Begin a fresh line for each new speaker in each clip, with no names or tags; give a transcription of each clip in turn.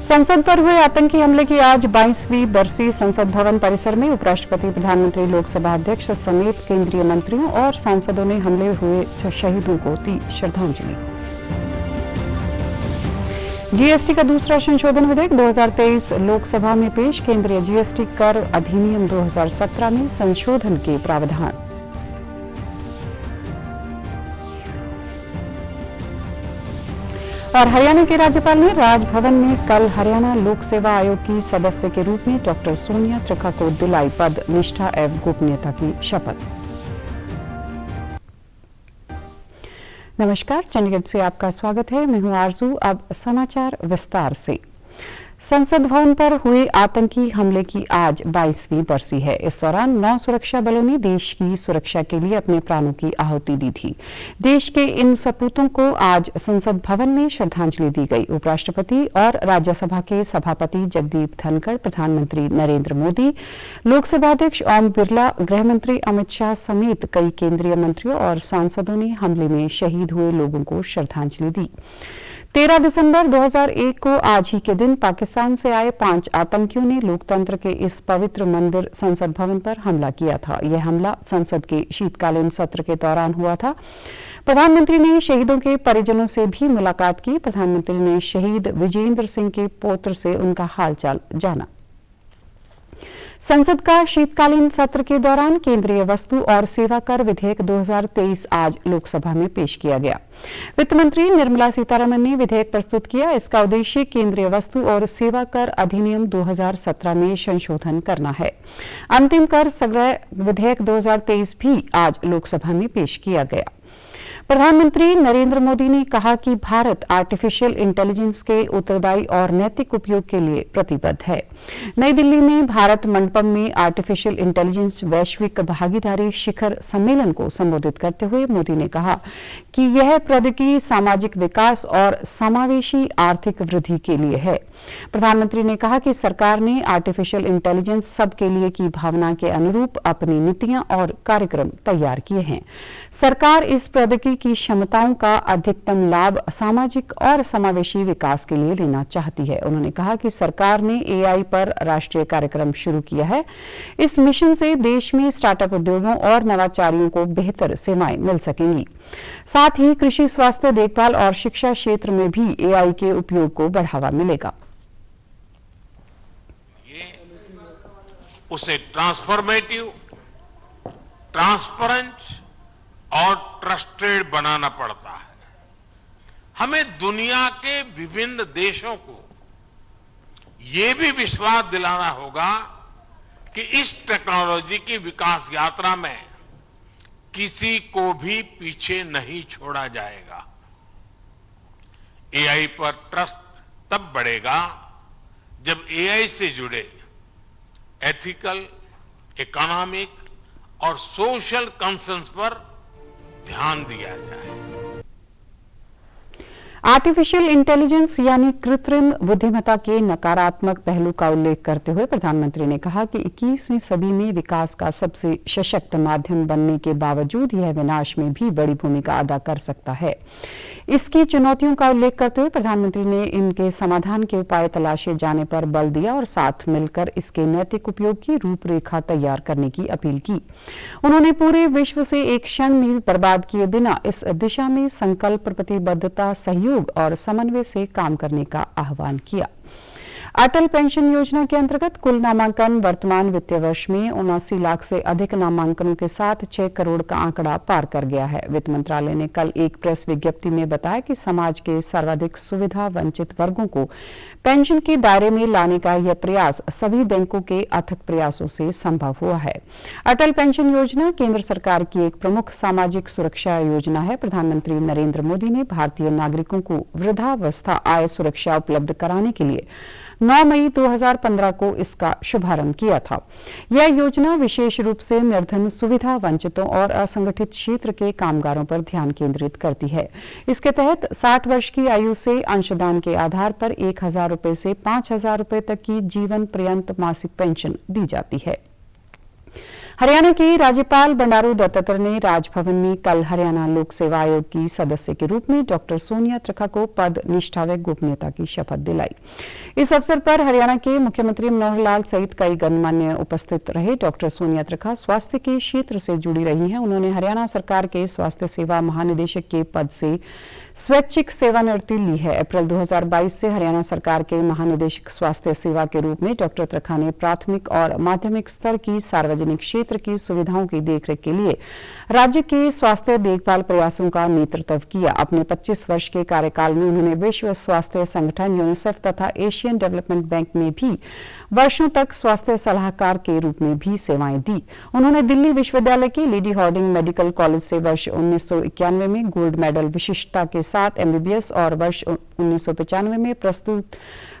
संसद पर हुए आतंकी हमले की आज 22वीं बरसी। संसद भवन परिसर में उपराष्ट्रपति, प्रधानमंत्री, लोकसभा अध्यक्ष समेत केंद्रीय मंत्रियों और सांसदों ने हमले हुए शहीदों को दी श्रद्धांजलि। जीएसटी का दूसरा संशोधन विधेयक 2023 लोकसभा में पेश। केंद्रीय जीएसटी कर अधिनियम 2017 में संशोधन के प्रावधान। और हरियाणा के राज्यपाल ने राजभवन में कल हरियाणा लोक सेवा आयोग की सदस्य के रूप में डॉक्टर सोनिया त्रिखा को दिलाई पद, निष्ठा एवं गोपनीयता की शपथ। नमस्कार, चंडीगढ़ से आपका स्वागत है। मैं हूं आरजू। अब समाचार विस्तार से। संसद भवन पर हुए आतंकी हमले की आज 22वीं बरसी है। इस दौरान 9 सुरक्षा बलों ने देश की सुरक्षा के लिए अपने प्राणों की आहुति दी थी। देश के इन सपूतों को आज संसद भवन में श्रद्धांजलि दी गई। उपराष्ट्रपति और राज्यसभा के सभापति जगदीप धनखड़, प्रधानमंत्री नरेंद्र मोदी, लोकसभा अध्यक्ष ओम बिरला, गृह मंत्री अमित शाह समेत कई केंद्रीय मंत्रियों और सांसदों ने हमले में शहीद हुए लोगों को श्रद्धांजलि दी। 13 दिसंबर 2001 को आज ही के दिन पाकिस्तान से आए 5 आतंकियों ने लोकतंत्र के इस पवित्र मंदिर संसद भवन पर हमला किया था। यह हमला संसद के शीतकालीन सत्र के दौरान हुआ था। प्रधानमंत्री ने शहीदों के परिजनों से भी मुलाकात की। प्रधानमंत्री ने शहीद विजेंद्र सिंह के पौत्र से उनका हालचाल जाना। संसद का शीतकालीन सत्र के दौरान केंद्रीय वस्तु और सेवा कर विधेयक 2023 आज लोकसभा में पेश किया गया। वित्त मंत्री निर्मला सीतारमण ने विधेयक प्रस्तुत किया। इसका उद्देश्य केंद्रीय वस्तु और सेवा कर अधिनियम 2017 में संशोधन करना है। अंतिम कर संग्रह विधेयक 2023 भी आज लोकसभा में पेश किया गया। प्रधानमंत्री नरेंद्र मोदी ने कहा कि भारत आर्टिफिशियल इंटेलिजेंस के उत्तरदायी और नैतिक उपयोग के लिए प्रतिबद्ध है। नई दिल्ली में भारत मंडपम में आर्टिफिशियल इंटेलिजेंस वैश्विक भागीदारी शिखर सम्मेलन को संबोधित करते हुए मोदी ने कहा कि यह प्रौद्योगिकी सामाजिक विकास और समावेशी आर्थिक वृद्धि के लिए है। प्रधानमंत्री ने कहा कि सरकार ने आर्टिफिशियल इंटेलिजेंस सबके लिए की भावना के अनुरूप अपनी नीतियां और कार्यक्रम तैयार किए हैं। सरकार इस प्रौद्योगिकी की क्षमताओं का अधिकतम लाभ सामाजिक और समावेशी विकास के लिए लेना चाहती है। उन्होंने कहा कि सरकार ने एआई पर राष्ट्रीय कार्यक्रम शुरू किया है। इस मिशन से देश में स्टार्टअप उद्योगों और नवाचारियों को बेहतर सेवाएं मिल सकेंगी। साथ ही कृषि, स्वास्थ्य, देखभाल और शिक्षा क्षेत्र में भी एआई के उपयोग को बढ़ावा मिलेगा।
उसे ट्रांसफॉर्मेटिव, ट्रांसपेरेंट और ट्रस्टेड बनाना पड़ता है। हमें दुनिया के विभिन्न देशों को यह भी विश्वास दिलाना होगा कि इस टेक्नोलॉजी की विकास यात्रा में किसी को भी पीछे नहीं छोड़ा जाएगा। एआई पर ट्रस्ट तब बढ़ेगा जब एआई से जुड़े एथिकल, इकोनॉमिक और सोशल कंसर्न्स पर ध्यान दिया जाए।
आर्टिफिशियल इंटेलिजेंस यानी कृत्रिम बुद्धिमत्ता के नकारात्मक पहलू का उल्लेख करते हुए प्रधानमंत्री ने कहा कि 21वीं सदी में विकास का सबसे सशक्त माध्यम बनने के बावजूद यह विनाश में भी बड़ी भूमिका अदा कर सकता है। इसकी चुनौतियों का उल्लेख करते हुए प्रधानमंत्री ने इनके समाधान के उपाय तलाशे जाने पर बल दिया और साथ मिलकर इसके नैतिक उपयोग की रूपरेखा तैयार करने की अपील की। उन्होंने पूरे विश्व से एक क्षण भी बर्बाद किए बिना इस दिशा में संकल्प, प्रतिबद्धता, सहयोग और समन्वय से काम करने का आह्वान किया। अटल पेंशन योजना के अंतर्गत कुल नामांकन वर्तमान वित्तीय वर्ष में 79 लाख से अधिक नामांकनों के साथ 6 करोड़ का आंकड़ा पार कर गया है। वित्त मंत्रालय ने कल एक प्रेस विज्ञप्ति में बताया कि समाज के सर्वाधिक सुविधा वंचित वर्गों को पेंशन के दायरे में लाने का यह प्रयास सभी बैंकों के अथक प्रयासों से संभव हुआ है। अटल पेंशन योजना केंद्र सरकार की एक प्रमुख सामाजिक सुरक्षा योजना है। प्रधानमंत्री नरेंद्र मोदी ने भारतीय नागरिकों को वृद्धावस्था आय सुरक्षा उपलब्ध कराने के लिए 9 मई 2015 को इसका शुभारंभ किया था। यह योजना विशेष रूप से निर्धन, सुविधा वंचितों और असंगठित क्षेत्र के कामगारों पर ध्यान केंद्रित करती है। इसके तहत 60 वर्ष की आयु से अंशदान के आधार पर 1,000 रुपए से 5,000 रुपए तक की जीवन पर्यंत मासिक पेंशन दी जाती है। हरियाणा के राज्यपाल बंडारू दत्तात्रेय ने राजभवन में कल हरियाणा लोक सेवा आयोग की सदस्य के रूप में डॉक्टर सोनिया त्रिखा को पद, निष्ठा व गोपनीयता की शपथ दिलाई। इस अवसर पर हरियाणा के मुख्यमंत्री मनोहर लाल सहित कई गणमान्य उपस्थित रहे। डॉक्टर सोनिया त्रिखा स्वास्थ्य के क्षेत्र से जुड़ी रही हैं। उन्होंने हरियाणा सरकार के स्वास्थ्य सेवा महानिदेशक के पद से स्वैच्छिक सेवानिवृत्ति ली है। अप्रैल 2022 से हरियाणा सरकार के महानिदेशक स्वास्थ्य सेवा के रूप में डॉक्टर त्रिखा ने प्राथमिक और माध्यमिक स्तर की सार्वजनिक क्षेत्र की सुविधाओं की देखरेख के लिए राज्य के स्वास्थ्य देखभाल प्रयासों का नेतृत्व किया। अपने 25 वर्ष के कार्यकाल में उन्होंने विश्व स्वास्थ्य संगठन यूनिसेफ तथा एशियन डेवलपमेंट बैंक में भी वर्षों तक स्वास्थ्य सलाहकार के रूप में भी सेवाएं दी। उन्होंने दिल्ली विश्वविद्यालय के लेडी हार्डिंग मेडिकल कॉलेज से वर्ष 1991 में गोल्ड मेडल विशिष्टता के साथ MBBS और वर्ष 1995 में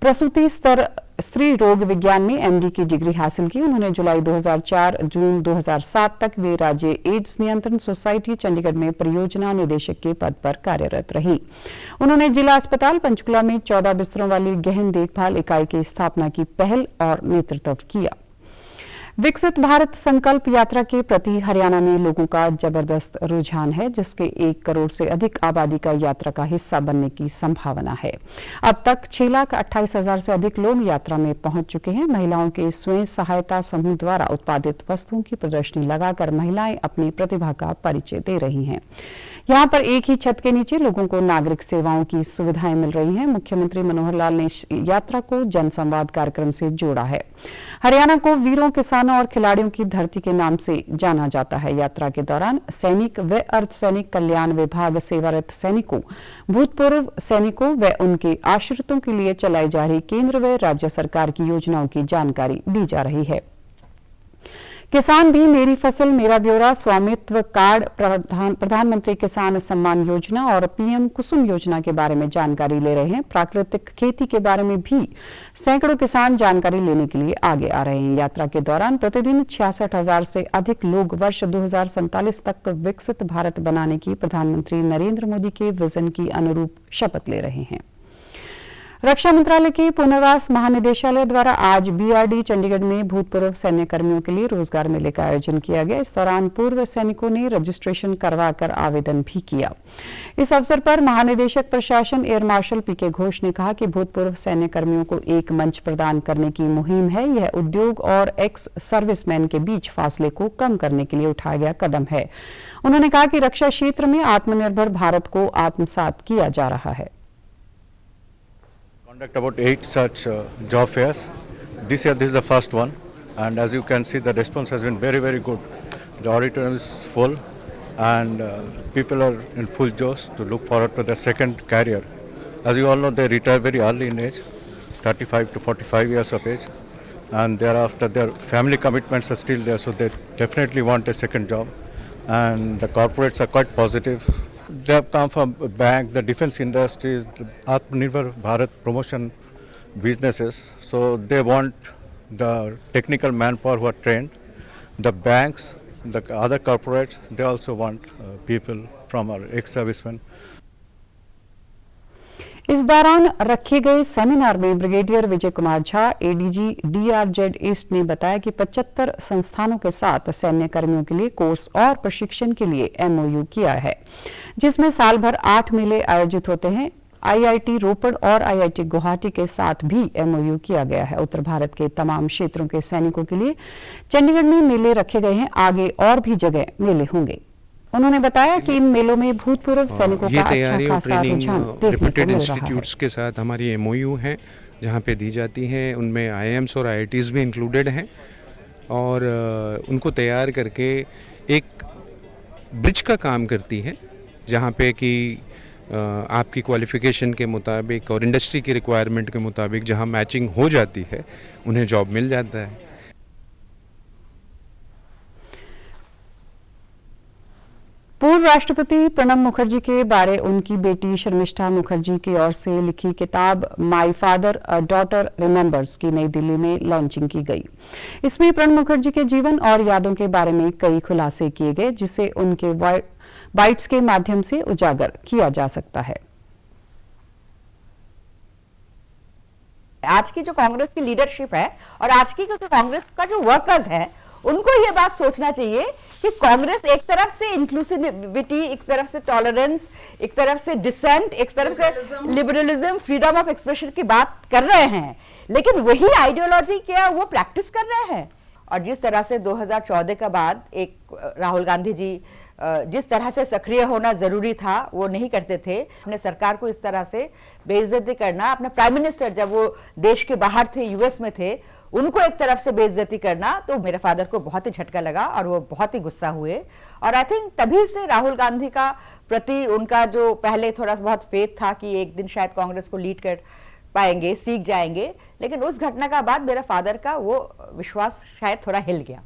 प्रसूति स्तर स्त्री रोग विज्ञान में MD की डिग्री हासिल की। उन्होंने जुलाई 2004 जून 2007 तक वे राज्य एड्स नियंत्रण सोसाइटी चंडीगढ़ में परियोजना निदेशक के पद पर कार्यरत रही। उन्होंने जिला अस्पताल पंचकुला में 14 बिस्तरों वाली गहन देखभाल इकाई की स्थापना की पहल और नेतृत्व किया। विकसित भारत संकल्प यात्रा के प्रति हरियाणा में लोगों का जबरदस्त रुझान है, जिसके 1 करोड़ से अधिक आबादी का यात्रा का हिस्सा बनने की संभावना है। अब तक 6,28,000 से अधिक लोग यात्रा में पहुंच चुके हैं। महिलाओं के स्वयं सहायता समूह द्वारा उत्पादित वस्तुओं की प्रदर्शनी लगाकर महिलाएं अपनी प्रतिभा का परिचय दे रही हैं। यहाँ पर एक ही छत के नीचे लोगों को नागरिक सेवाओं की सुविधाएं मिल रही हैं। मुख्यमंत्री मनोहर लाल ने यात्रा को जनसंवाद कार्यक्रम से जोड़ा है। हरियाणा को वीरों, किसानों और खिलाड़ियों की धरती के नाम से जाना जाता है। यात्रा के दौरान सैनिक व अर्धसैनिक कल्याण विभाग सेवारत सैनिकों, भूतपूर्व सैनिकों व उनके आश्रितों के लिए चलाई जा रही केंद्र व राज्य सरकार की योजनाओं की जानकारी दी जा रही है। किसान भी मेरी फसल मेरा ब्यौरा स्वामित्व कार्ड, प्रधानमंत्री किसान सम्मान योजना और PM कुसुम योजना के बारे में जानकारी ले रहे हैं। प्राकृतिक खेती के बारे में भी सैकड़ों किसान जानकारी लेने के लिए आगे आ रहे हैं। यात्रा के दौरान प्रतिदिन 66,000 से अधिक लोग वर्ष 2047 तक विकसित भारत बनाने की प्रधानमंत्री नरेंद्र मोदी के विजन की अनुरूप शपथ ले रहे हैं। रक्षा मंत्रालय के पुनर्वास महानिदेशालय द्वारा आज BRD चंडीगढ़ में भूतपूर्व सैन्य कर्मियों के लिए रोजगार मेले का आयोजन किया गया। इस दौरान पूर्व सैनिकों ने रजिस्ट्रेशन करवाकर आवेदन भी किया। इस अवसर पर महानिदेशक प्रशासन एयर मार्शल PK घोष ने कहा कि भूतपूर्व सैन्य कर्मियों को एक मंच प्रदान करने की मुहिम है। यह उद्योग और एक्स सर्विसमैन के बीच फासले को कम करने के लिए उठाया गया कदम है। उन्होंने कहा कि रक्षा क्षेत्र में आत्मनिर्भर भारत को आत्मसात किया जा रहा है।
Conduct about 8 such job fairs. This year this is the first one, and as you can see the response has been very good. The auditorium is full and people are in full josh to look forward to their second career. As you all know, they retire very early in age, 35 to 45 years of age, and thereafter their family commitments are still there, so they definitely want a second job, and the corporates are quite positive. They have come from bank, the defense industries, the Atmanirbhar Bharat promotion businesses. So they want the technical manpower who are trained. The banks, the other corporates, they also want people from our ex-servicemen.
इस दौरान रखे गए seminar में brigadier Vijay Kumar Jha, ADG DRZ east ने बताया कि 75 संस्थानों के साथ सैन्य कर्मियों के लिए कोर्स और प्रशिक्षण के लिए MOU किया है, जिसमें साल भर 8 मेले आयोजित होते हैं। IIT रोपड़ और IIT गुवाहाटी के साथ भी MOU किया गया है। उत्तर भारत के तमाम क्षेत्रों के सैनिकों के लिए चंडीगढ़ में मेले रखे गए हैं। आगे और भी जगह मेले होंगे। उन्होंने बताया कि इन मेलों में भूतपूर्व सैनिकों का अच्छा खासा रुझान देखने को मिल रहा है।
के साथ हमारी MOU है, जहाँ पे दी जाती हैं, उनमें IIMs और IITs भी इंक्लूडेड हैं, और उनको तैयार करके एक ब्रिज का काम करती है, जहाँ पे कि आपकी क्वालिफिकेशन के मुताबिक और इंडस्ट्री की रिक्वायरमेंट के मुताबिक जहाँ मैचिंग हो जाती है, उन्हें जॉब मिल जाता है।
पूर्व राष्ट्रपति प्रणब मुखर्जी के बारे उनकी बेटी शर्मिष्ठा मुखर्जी की ओर से लिखी किताब my father a daughter remembers की नई दिल्ली में लॉन्चिंग की गई। इसमें प्रणब मुखर्जी के जीवन और यादों के बारे में कई खुलासे किए गए, जिसे उनके बाइट्स के माध्यम से उजागर किया जा सकता है।
आज की जो कांग्रेस की लीडरशिप है और आज की कांग्रेस का जो वर्कर्स है, उनको ये बात सोचना चाहिए कि कांग्रेस एक तरफ से इंक्लूसिविटी, एक तरफ से टॉलरेंस, एक तरफ से डिसेंट, एक तरफ से लिबरलिज्म, फ्रीडम ऑफ एक्सप्रेशन की बात कर रहे हैं, लेकिन वही आइडियोलॉजी क्या वो प्रैक्टिस कर रहे हैं। और जिस तरह से 2014 के बाद एक राहुल गांधी जी जिस तरह से सक्रिय होना जरूरी था वो नहीं करते थे, अपने सरकार को इस तरह से बेइज्जती करना, अपने प्राइम मिनिस्टर जब वो देश के बाहर थे, यूएस में थे, उनको एक तरफ से बेइज्जती करना, तो मेरे फादर को बहुत ही झटका लगा और वो बहुत ही गुस्सा हुए। और आई थिंक तभी से राहुल गांधी का प्रति उनका जो पहले थोड़ा बहुत फेथ था कि एक दिन शायद कांग्रेस को लीड कर पाएंगे, सीख जाएंगे, लेकिन उस घटना का बाद मेरे फादर का वो विश्वास शायद थोड़ा हिल गया।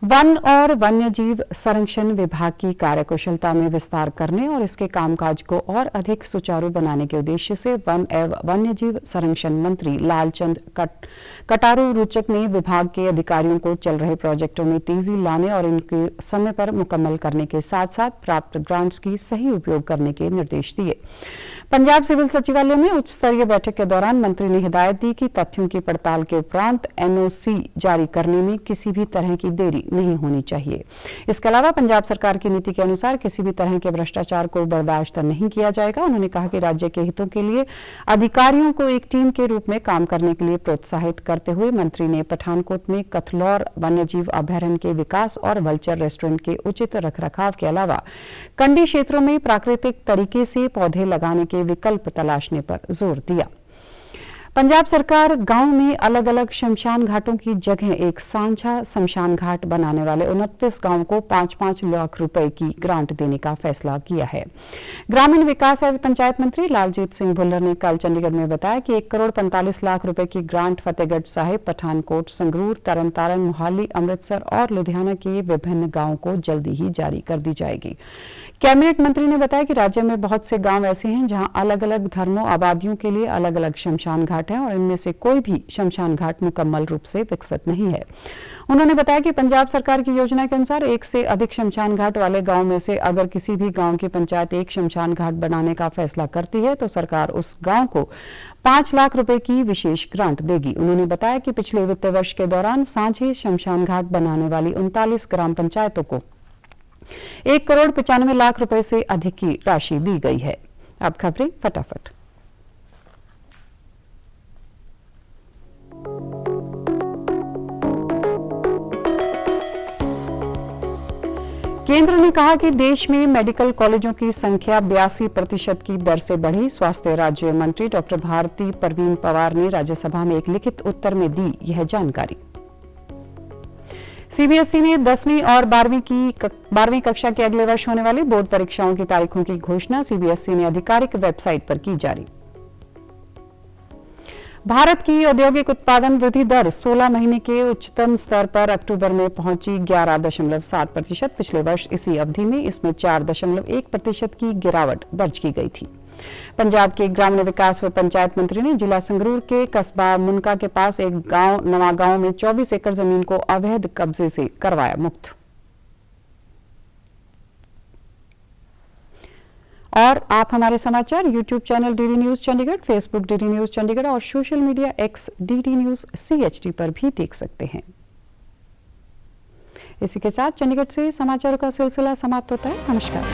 वन और वन्यजीव संरक्षण विभाग की कार्यकुशलता में विस्तार करने और इसके कामकाज को और अधिक सुचारू बनाने के उद्देश्य से वन एवं वन्यजीव संरक्षण मंत्री लालचंद कटारू रुचक ने विभाग के अधिकारियों को चल रहे प्रोजेक्टों में तेजी लाने और इनके समय पर मुकम्मल करने के साथ साथ प्राप्त ग्रांट्स की सही उपयोग करने के निर्देश दिए। पंजाब सिविल सचिवालय में उच्च स्तरीय बैठक के दौरान मंत्री ने हिदायत दी कि तथ्यों की पड़ताल के उपरांत एनओसी जारी करने में किसी भी तरह की देरी नहीं होनी चाहिए। इसके अलावा पंजाब सरकार की नीति के अनुसार किसी भी तरह के भ्रष्टाचार को बर्दाश्त नहीं किया जाएगा। उन्होंने कहा कि राज्य के हितों के लिए अधिकारियों को एक टीम के रूप में काम करने के लिए प्रोत्साहित करते हुए मंत्री ने पठानकोट में कथलौर वन्यजीव अभयारण्य के विकास और वल्चर रेस्टोरेंट के उचित रखरखाव के अलावा कंडी क्षेत्रों में प्राकृतिक तरीके से पौधे लगाने के विकल्प तलाशने पर जोर दिया। पंजाब सरकार गांव में अलग अलग शमशान घाटों की जगह एक साझा शमशान घाट बनाने वाले 29 गांवों को 5-5 लाख रुपए की ग्रांट देने का फैसला किया है। ग्रामीण विकास एवं पंचायत मंत्री लालजीत सिंह भुल्लर ने कल चंडीगढ़ में बताया कि 1 करोड़ 45 लाख रुपए की ग्रांट फतेहगढ़ साहिब, पठानकोट, संगरूर, तरनतारन, मोहाली, अमृतसर और लुधियाना के विभिन्न गांवों को जल्दी ही जारी कर दी जाएगी। कैबिनेट मंत्री ने बताया कि राज्य में बहुत से गांव ऐसे हैं जहां अलग अलग धर्मों आबादियों के लिए अलग अलग शमशान घाट हैं और इनमें से कोई भी शमशान घाट मुकम्मल रूप से विकसित नहीं है। उन्होंने बताया कि पंजाब सरकार की योजना के अनुसार एक से अधिक शमशान घाट वाले गांव में से अगर किसी भी गांव की पंचायत एक शमशान घाट बनाने का फैसला करती है तो सरकार उस गांव को 5 लाख रुपए की विशेष ग्रांट देगी। उन्होंने बताया कि पिछले वित्त वर्ष के दौरान साझे शमशान घाट बनाने वाली 39 ग्राम पंचायतों को 1 करोड़ 95 लाख रुपए से अधिक की राशि दी गई है। अब खबरें फटाफट। केंद्र ने कहा कि देश में मेडिकल कॉलेजों की संख्या 82% की दर से बढ़ी। स्वास्थ्य राज्य मंत्री डॉक्टर भारती परवीन पवार ने राज्यसभा में एक लिखित उत्तर में दी यह जानकारी। सीबीएसई ने 10वीं और 12वीं कक्षा के अगले वर्ष होने वाली बोर्ड परीक्षाओं की तारीखों की घोषणा सीबीएसई ने आधिकारिक वेबसाइट पर की जारी। भारत की औद्योगिक उत्पादन वृद्धि दर 16 महीने के उच्चतम स्तर पर अक्टूबर में पहुंची 11.7%। पिछले वर्ष इसी अवधि में इसमें 4.1% की गिरावट दर्ज की गई थी। पंजाब के ग्रामीण विकास व पंचायत मंत्री ने जिला संगरूर के कस्बा मुनका के पास एक गांव नवागांव में 24 एकड़ जमीन को अवैध कब्जे से करवाया मुक्त। और आप हमारे समाचार YouTube channel DD news Chandigarh, Facebook DD news Chandigarh और social media X DD news CHD पर भी देख सकते हैं। इसी के साथ चंडीगढ़ से समाचारों का सिलसिला समाप्त होता है। नमस्कार।